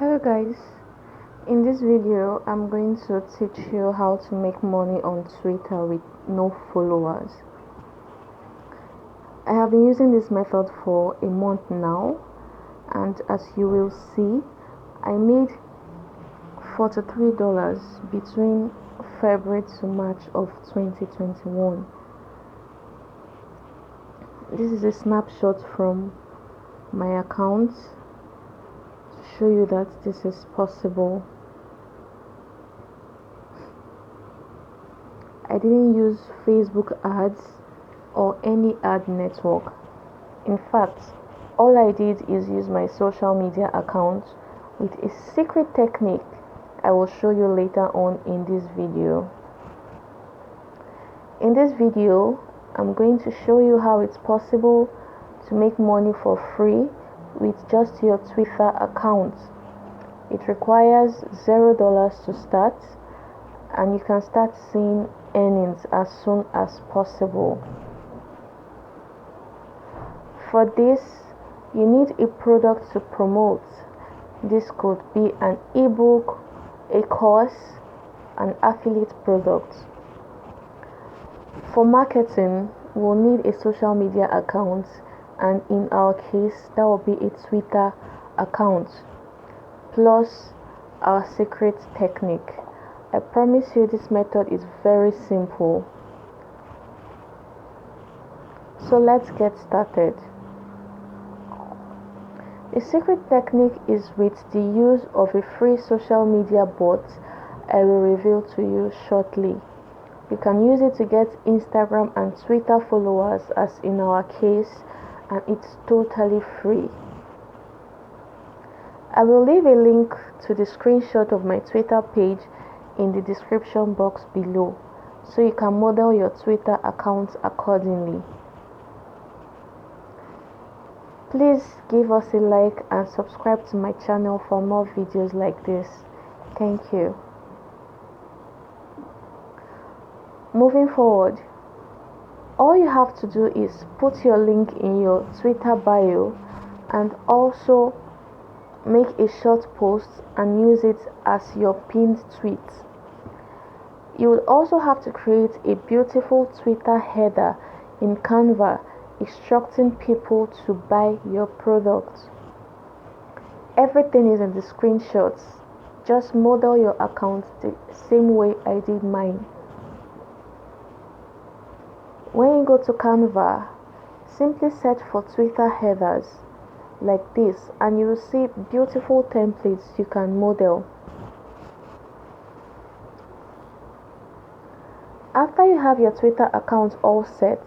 Hello guys, in this video I'm going to teach you how to make money on Twitter with no followers. I have been using this method for a month now, and as you will see, I made $43 between February to March of 2021. This is a snapshot from my account to show you that this is possible. I didn't use Facebook ads or any ad network. In fact, all I did is use my social media account with a secret technique I will show you later on in this video. In this video, I'm going to show you how it's possible to make money for free with just your Twitter account. It requires $0 to start, and you can start seeing earnings as soon as possible. For this, you need a product to promote. This could be an ebook, a course, an affiliate product. For marketing, we'll need a social media account, and in our case, that will be a Twitter account, plus our secret technique. I promise you this method is very simple. So let's get started. The secret technique is with the use of a free social media bot I will reveal to you shortly. You can use it to get Instagram and Twitter followers, as in our case, and it's totally free. I will leave a link to the screenshot of my Twitter page in the description box below, so you can model your Twitter account accordingly. Please give us a like and subscribe to my channel for more videos like this. Thank you. Moving forward, all you have to do is put your link in your Twitter bio and also make a short post and use it as your pinned tweet. You will also have to create a beautiful Twitter header in Canva instructing people to buy your product. Everything is in the screenshots. Just model your account the same way I did mine. When you go to Canva, simply search for Twitter headers like this, and you will see beautiful templates you can model. After you have your Twitter account all set,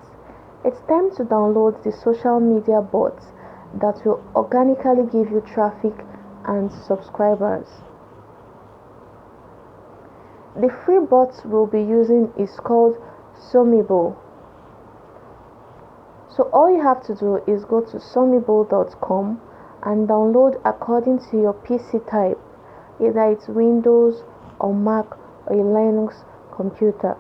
it's time to download the social media bot that will organically give you traffic and subscribers. The free bot we'll be using is called Somibo. So all you have to do is go to somibo.com and download according to your PC type, either it's Windows or Mac or a Linux computer.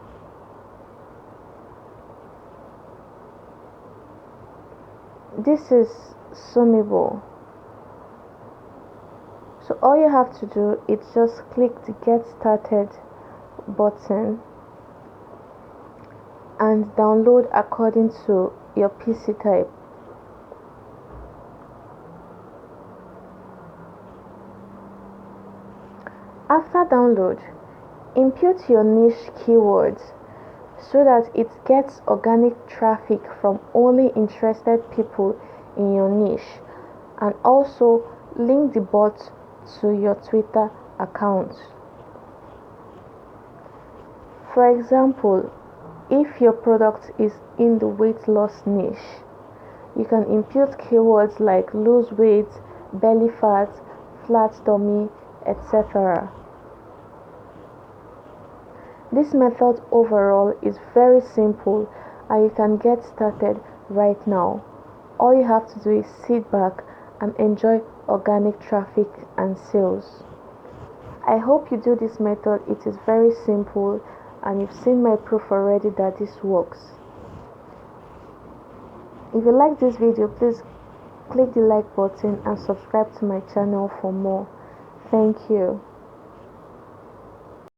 This is Somibo. So all you have to do is just click the Get Started button and download according to your PC type. After download, input your niche keywords so that it gets organic traffic from only interested people in your niche, and also link the bot to your Twitter account. For example, if your product is in the weight loss niche, you can input keywords like lose weight, belly fat, flat tummy, etc. This method overall is very simple, and you can get started right now. All you have to do is sit back and enjoy organic traffic and sales. I hope you do this method. It is very simple, and you've seen my proof already that this works. If you like this video, please click the like button and subscribe to my channel for more. Thank you.